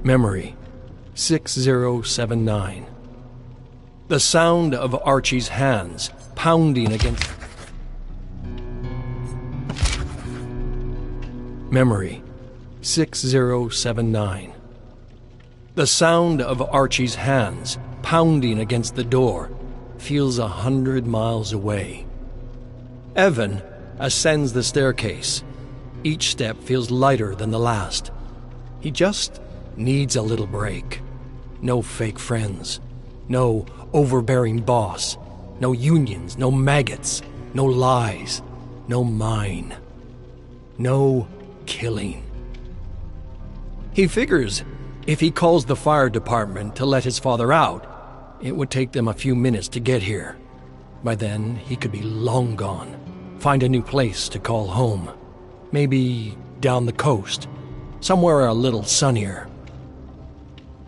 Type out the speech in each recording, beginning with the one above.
Memory 6079. The sound of Archie's hands pounding against... Memory 6079. The sound of Archie's hands pounding against the door feels 100 miles away. Evan ascends the staircase. Each step feels lighter than the last. He just needs a little break. No fake friends. No overbearing boss. No unions. No maggots. No lies. No mine. No killing. He figures if he calls the fire department to let his father out, it would take them a few minutes to get here. By then, he could be long gone. Find a new place to call home. Maybe down the coast, somewhere a little sunnier.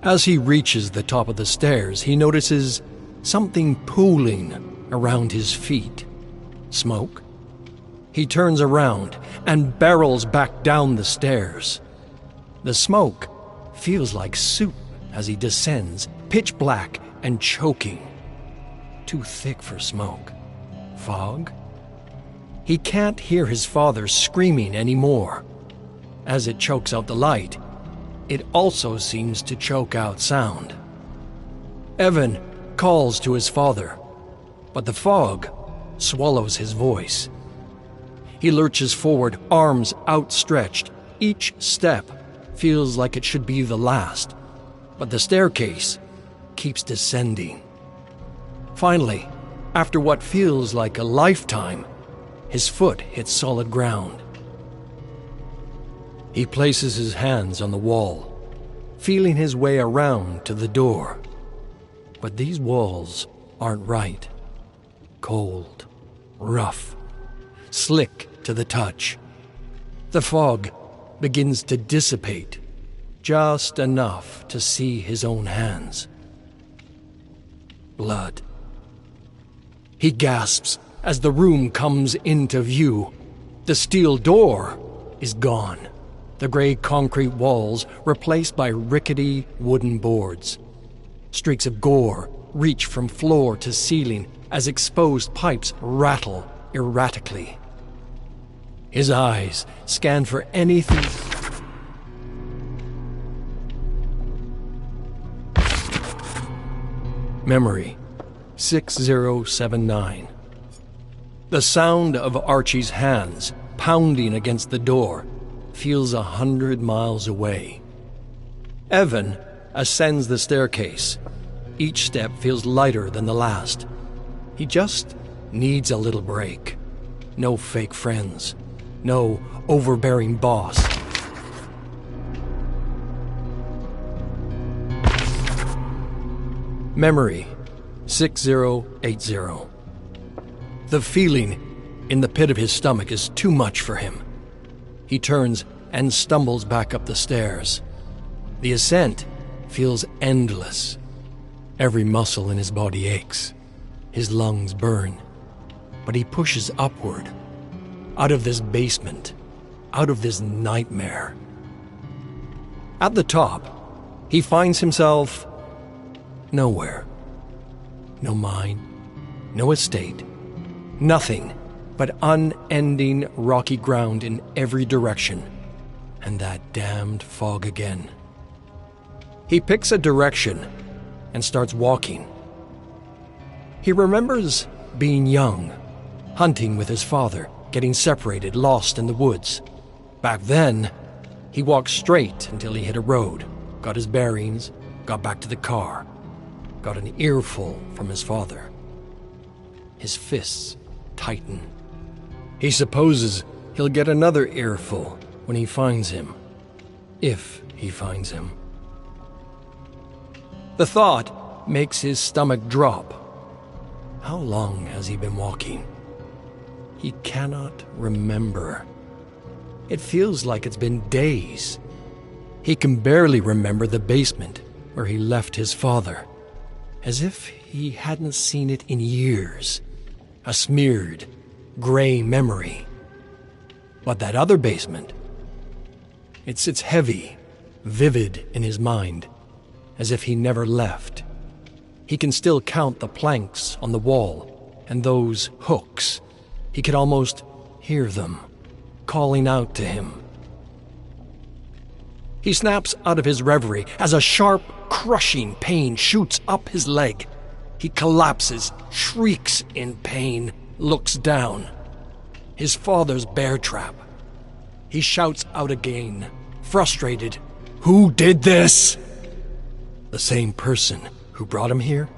As he reaches the top of the stairs, he notices something pooling around his feet. Smoke? He turns around and barrels back down the stairs. The smoke feels like soup as he descends, pitch black and choking. Too thick for smoke. Fog? He can't hear his father screaming anymore. As it chokes out the light, it also seems to choke out sound. Evan calls to his father, but the fog swallows his voice. He lurches forward, arms outstretched. Each step feels like it should be the last, but the staircase keeps descending. Finally, after what feels like a lifetime, his foot hits solid ground. He places his hands on the wall, feeling his way around to the door. But these walls aren't right. Cold, rough, slick to the touch. The fog begins to dissipate, just enough to see his own hands. Blood. He gasps as the room comes into view. The steel door is gone. The gray concrete walls replaced by rickety wooden boards. Streaks of gore reach from floor to ceiling as exposed pipes rattle erratically. His eyes scan for anything. Memory 6079. The sound of Archie's hands pounding against the door feels 100 miles away. Evan ascends the staircase. Each step feels lighter than the last. He just needs a little break. No fake friends. No overbearing boss. Memory 6080. The feeling in the pit of his stomach is too much for him. He turns and stumbles back up the stairs. The ascent feels endless. Every muscle in his body aches. His lungs burn. But he pushes upward. Out of this basement. Out of this nightmare. At the top, he finds himself nowhere. No mine. No estate. Nothing but unending rocky ground in every direction. And that damned fog again. He picks a direction and starts walking. He remembers being young, hunting with his father, getting separated, lost in the woods. Back then, he walked straight until he hit a road, got his bearings, got back to the car, got an earful from his father. His fists tighten. He supposes he'll get another earful when he finds him. If he finds him. The thought makes his stomach drop. How long has he been walking? He cannot remember. It feels like it's been days. He can barely remember the basement where he left his father, as if he hadn't seen it in years. A smeared, gray memory. But that other basement, it's heavy, vivid in his mind, as if he never left. He can still count the planks on the wall and those hooks. He could almost hear them calling out to him. He snaps out of his reverie as a sharp, crushing pain shoots up his leg. He collapses, shrieks in pain, looks down. His father's bear trap. He shouts out again, frustrated. Who did this? The same person who brought him here?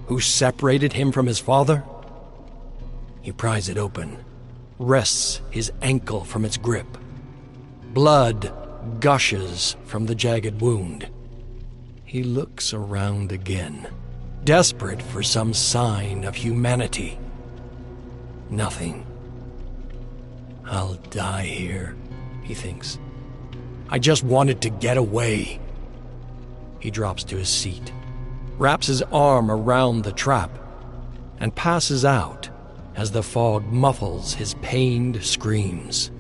Who separated him from his father? He pries it open, wrests his ankle from its grip. Blood gushes from the jagged wound. He looks around again, desperate for some sign of humanity. Nothing. I'll die here, he thinks. I just wanted to get away. He drops to his seat, wraps his arm around the trap, and passes out as the fog muffles his pained screams.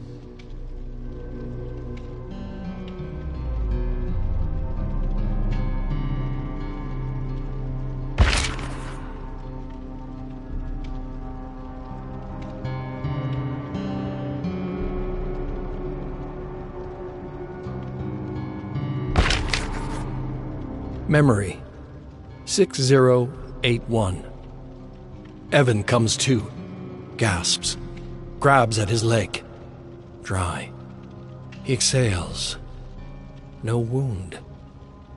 Memory 6081. Evan comes to, gasps, grabs at his leg. Dry. He exhales. No wound.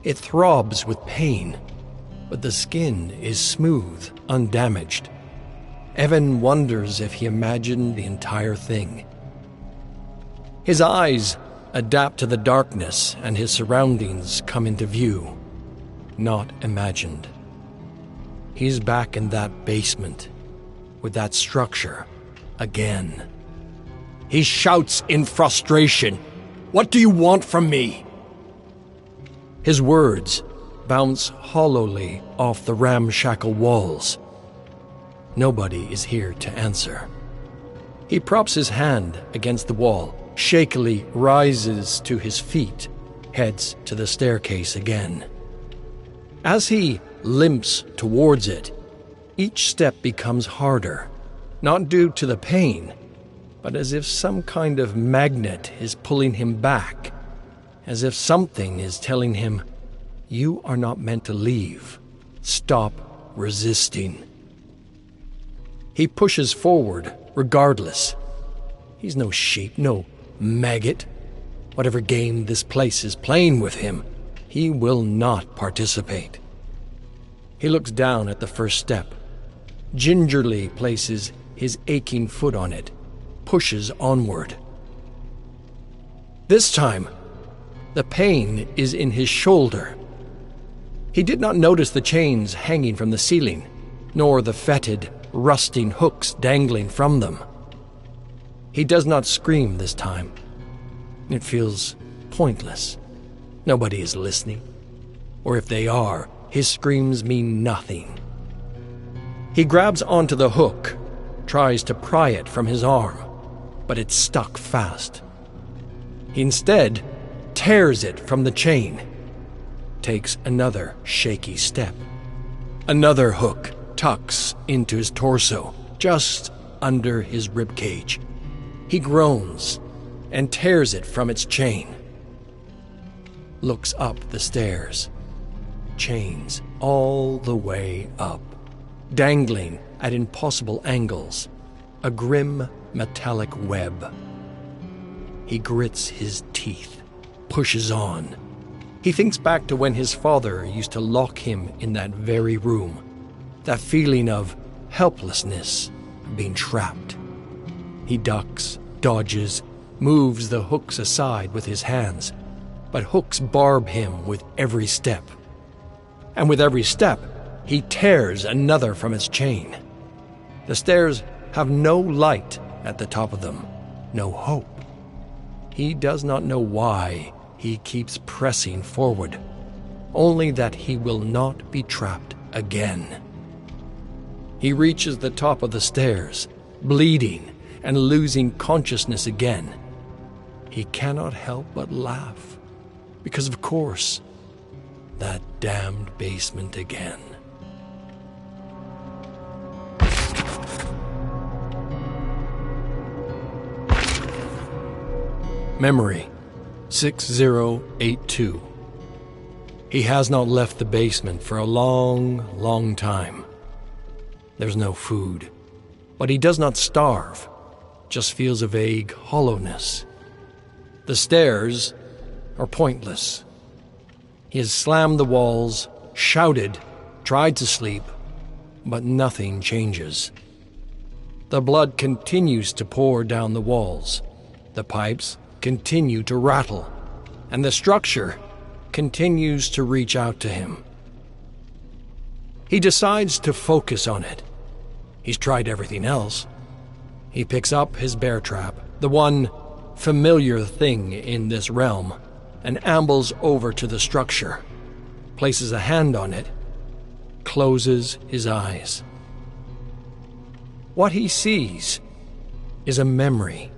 It throbs with pain, but the skin is smooth, undamaged. Evan wonders if he imagined the entire thing. His eyes adapt to the darkness and his surroundings come into view. Not imagined. He's back in that basement, with that structure, again. He shouts in frustration, "What do you want from me?" His words bounce hollowly off the ramshackle walls. Nobody is here to answer. He props his hand against the wall, shakily rises to his feet, heads to the staircase again. As he limps towards it, each step becomes harder, not due to the pain, but as if some kind of magnet is pulling him back, as if something is telling him, "You are not meant to leave. Stop resisting." He pushes forward, regardless. He's no sheep, no maggot. Whatever game this place is playing with him, he will not participate. He looks down at the first step, gingerly places his aching foot on it, pushes onward. This time, the pain is in his shoulder. He did not notice the chains hanging from the ceiling, nor the fetid, rusting hooks dangling from them. He does not scream this time. It feels pointless. Nobody is listening. Or if they are, his screams mean nothing. He grabs onto the hook, tries to pry it from his arm, but it's stuck fast. He instead tears it from the chain, takes another shaky step. Another hook tucks into his torso, just under his ribcage. He groans and tears it from its chain. Looks up the stairs. Chains all the way up, dangling at impossible angles, a grim metallic web. He grits his teeth, pushes on. He thinks back to when his father used to lock him in that very room, that feeling of helplessness, being trapped. He ducks, dodges, moves the hooks aside with his hands, but hooks barb him with every step. And with every step, he tears another from its chain. The stairs have no light at the top of them, no hope. He does not know why he keeps pressing forward, only that he will not be trapped again. He reaches the top of the stairs, bleeding and losing consciousness again. He cannot help but laugh. Because of course, that damned basement again. Memory 6082. He has not left the basement for a long, long time. There's no food, but he does not starve, just feels a vague hollowness. The stairs are pointless. He has slammed the walls, shouted, tried to sleep, but nothing changes. The blood continues to pour down the walls. The pipes continue to rattle, and the structure continues to reach out to him. He decides to focus on it. He's tried everything else. He picks up his bear trap, the one familiar thing in this realm, and ambles over to the structure, places a hand on it, closes his eyes. What he sees is a memory.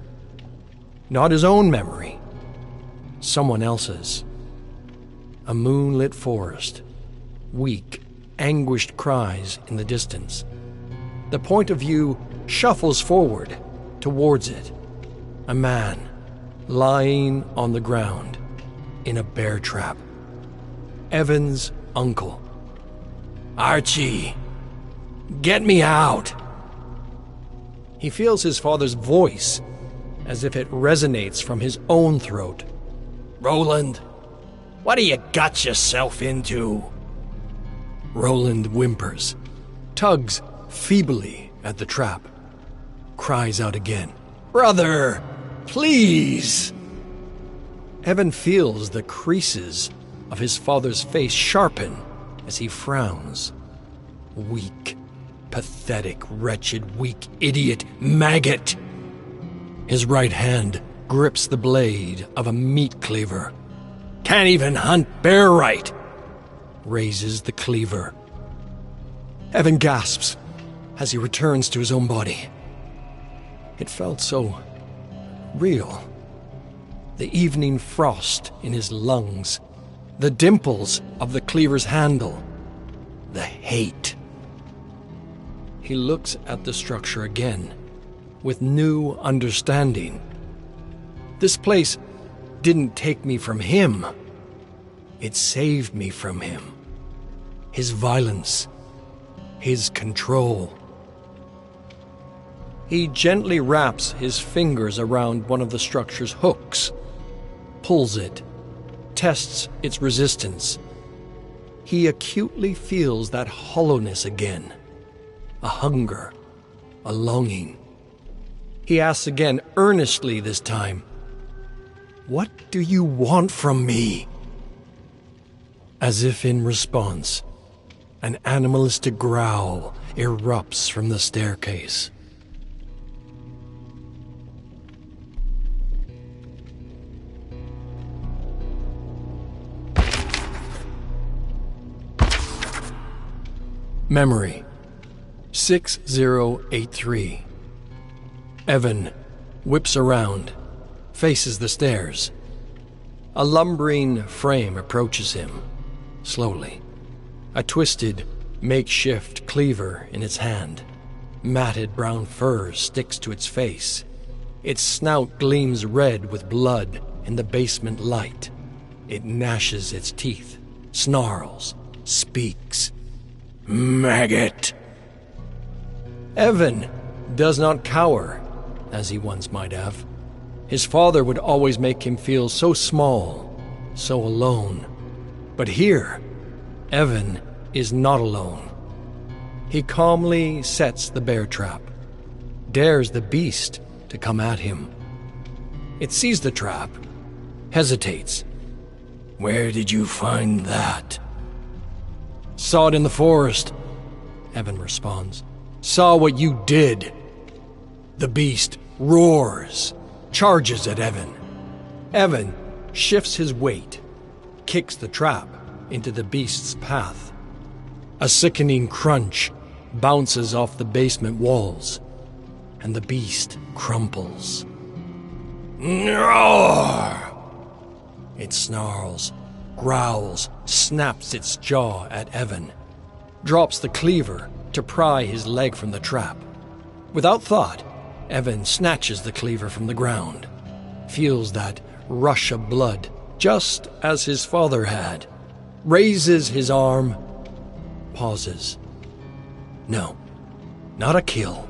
Not his own memory, someone else's. A moonlit forest, weak, anguished cries in the distance. The point of view shuffles forward towards it. A man lying on the ground in a bear trap. Evan's uncle. "Archie, get me out!" He feels his father's voice as if it resonates from his own throat. "Roland, what do you got yourself into?" Roland whimpers, tugs feebly at the trap, cries out again, "Brother, please!" Evan feels the creases of his father's face sharpen as he frowns. Weak, pathetic, wretched, weak, idiot, maggot! His right hand grips the blade of a meat cleaver. "Can't even hunt bear right!" Raises the cleaver. Evan gasps as he returns to his own body. It felt so real. The evening frost in his lungs, the dimples of the cleaver's handle, the hate. He looks at the structure again, with new understanding. This place didn't take me from him. It saved me from him. His violence, his control. He gently wraps his fingers around one of the structure's hooks, pulls it, tests its resistance. He acutely feels that hollowness again, a hunger, a longing. He asks again, earnestly this time, "What do you want from me?" As if in response, an animalistic growl erupts from the staircase. Memory 6083. Evan whips around, faces the stairs. A lumbering frame approaches him, slowly. A twisted, makeshift cleaver in its hand. Matted brown fur sticks to its face. Its snout gleams red with blood in the basement light. It gnashes its teeth, snarls, speaks. "Maggot!" Evan does not cower, as he once might have. His father would always make him feel so small, so alone. But here, Evan is not alone. He calmly sets the bear trap, dares the beast to come at him. It sees the trap, hesitates. "Where did you find that?" "Saw it in the forest," Evan responds. "Saw what you did." The beast roars, charges at Evan. Evan shifts his weight, kicks the trap into the beast's path. A sickening crunch bounces off the basement walls, and the beast crumples. "Roar!" It snarls, growls, snaps its jaw at Evan, drops the cleaver to pry his leg from the trap. Without thought, Evan snatches the cleaver from the ground, feels that rush of blood just as his father had, raises his arm, pauses. No, not a kill,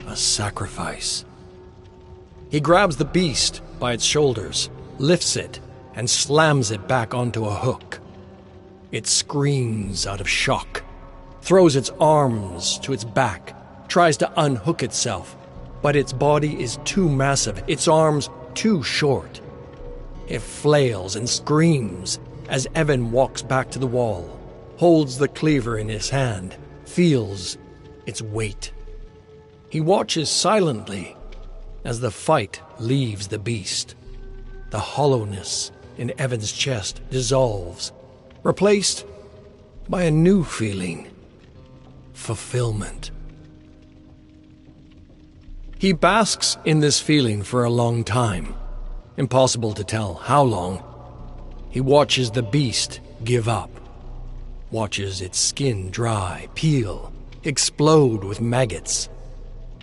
a sacrifice. He grabs the beast by its shoulders, lifts it, and slams it back onto a hook. It screams out of shock, throws its arms to its back, tries to unhook itself, but its body is too massive, its arms too short. It flails and screams as Evan walks back to the wall, holds the cleaver in his hand, feels its weight. He watches silently as the fight leaves the beast. The hollowness in Evan's chest dissolves, replaced by a new feeling: fulfillment. He basks in this feeling for a long time. Impossible to tell how long. He watches the beast give up, watches its skin dry, peel, explode with maggots,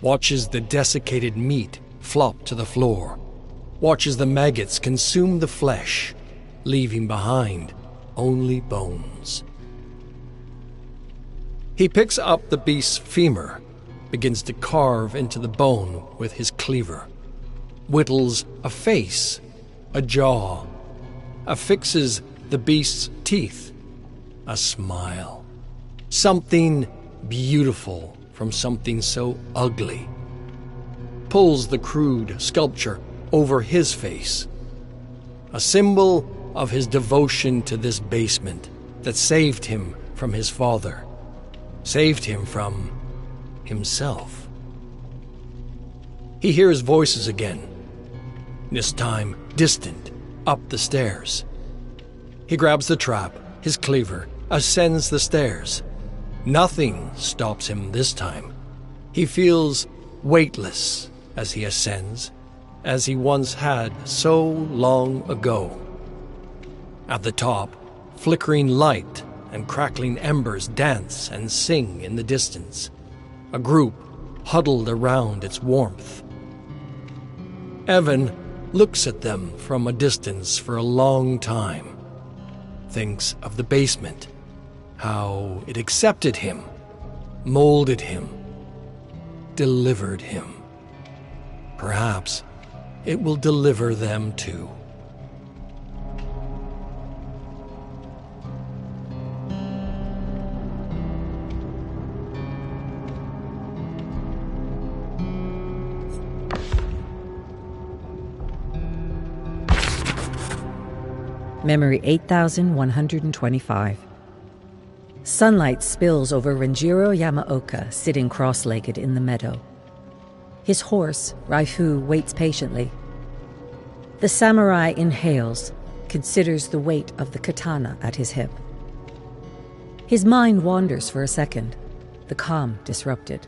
watches the desiccated meat flop to the floor, watches the maggots consume the flesh, leaving behind only bones. He picks up the beast's femur, begins to carve into the bone with his cleaver, whittles a face, a jaw, affixes the beast's teeth, a smile. Something beautiful from something so ugly. Pulls the crude sculpture over his face, a symbol of his devotion to this basement that saved him from his father, saved him from himself. He hears voices again, this time distant, up the stairs. He grabs the trap, his cleaver, ascends the stairs. Nothing stops him this time. He feels weightless as he ascends, as he once had so long ago. At the top, flickering light and crackling embers dance and sing in the distance, a group huddled around its warmth. Evan looks at them from a distance for a long time, thinks of the basement, how it accepted him, molded him, delivered him. Perhaps it will deliver them too. Memory 8125. Sunlight spills over Renjiro Yamaoka sitting cross-legged in the meadow. His horse, Raifu, waits patiently. The samurai inhales, considers the weight of the katana at his hip. His mind wanders for a second, the calm disrupted.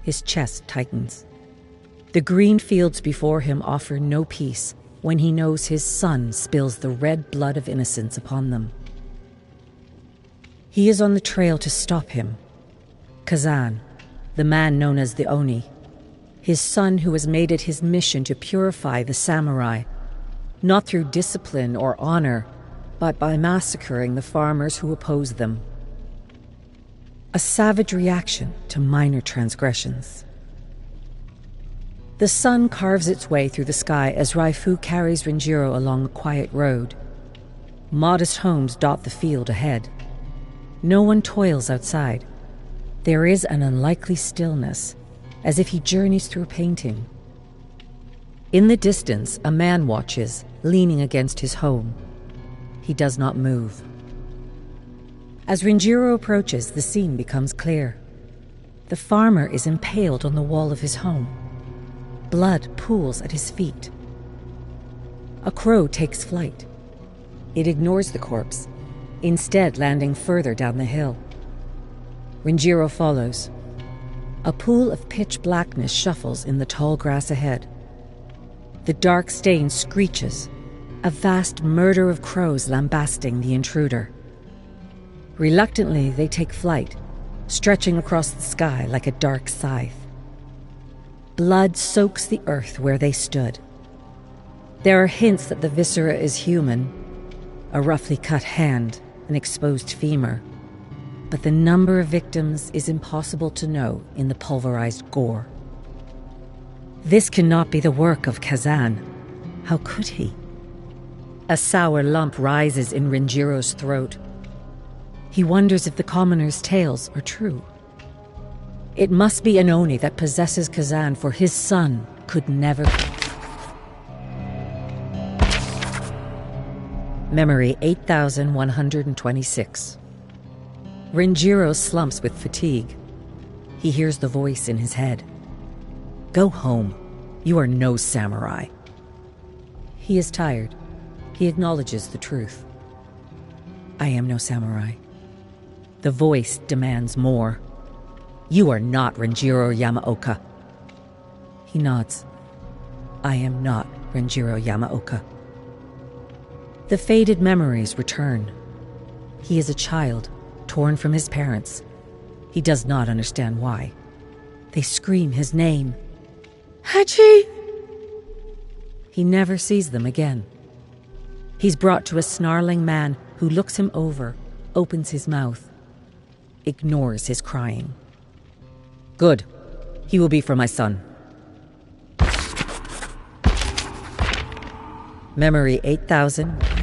His chest tightens. The green fields before him offer no peace when he knows his son spills the red blood of innocence upon them. He is on the trail to stop him. Kazan, the man known as the Oni, his son who has made it his mission to purify the samurai, not through discipline or honor, but by massacring the farmers who oppose them. A savage reaction to minor transgressions. The sun carves its way through the sky as Raifu carries Renjiro along a quiet road. Modest homes dot the field ahead. No one toils outside. There is an unlikely stillness, as if he journeys through a painting. In the distance, a man watches, leaning against his home. He does not move. As Renjiro approaches, the scene becomes clear. The farmer is impaled on the wall of his home. Blood pools at his feet. A crow takes flight. It ignores the corpse, instead landing further down the hill. Renjiro follows. A pool of pitch blackness shuffles in the tall grass ahead. The dark stain screeches a vast murder of crows lambasting the intruder. Reluctantly, they take flight, stretching across the sky like a dark scythe. Blood soaks the earth where they stood. There are hints that the viscera is human, a roughly cut hand, an exposed femur, but the number of victims is impossible to know in the pulverized gore. This cannot be the work of Kazan. How could he? A sour lump rises in Renjiro's throat. He wonders if the commoners' tales are true. It must be an Oni that possesses Kazan, for his son could never... Memory 8126. Renjiro slumps with fatigue. He hears the voice in his head. Go home. You are no samurai. He is tired. He acknowledges the truth. I am no samurai. The voice demands more. You are not Renjiro Yamaoka. He nods. I am not Renjiro Yamaoka. The faded memories return. He is a child, torn from his parents. He does not understand why. They scream his name. Hachi! He never sees them again. He's brought to a snarling man who looks him over, opens his mouth, ignores his crying. Good. He will be for my son. Memory 8000.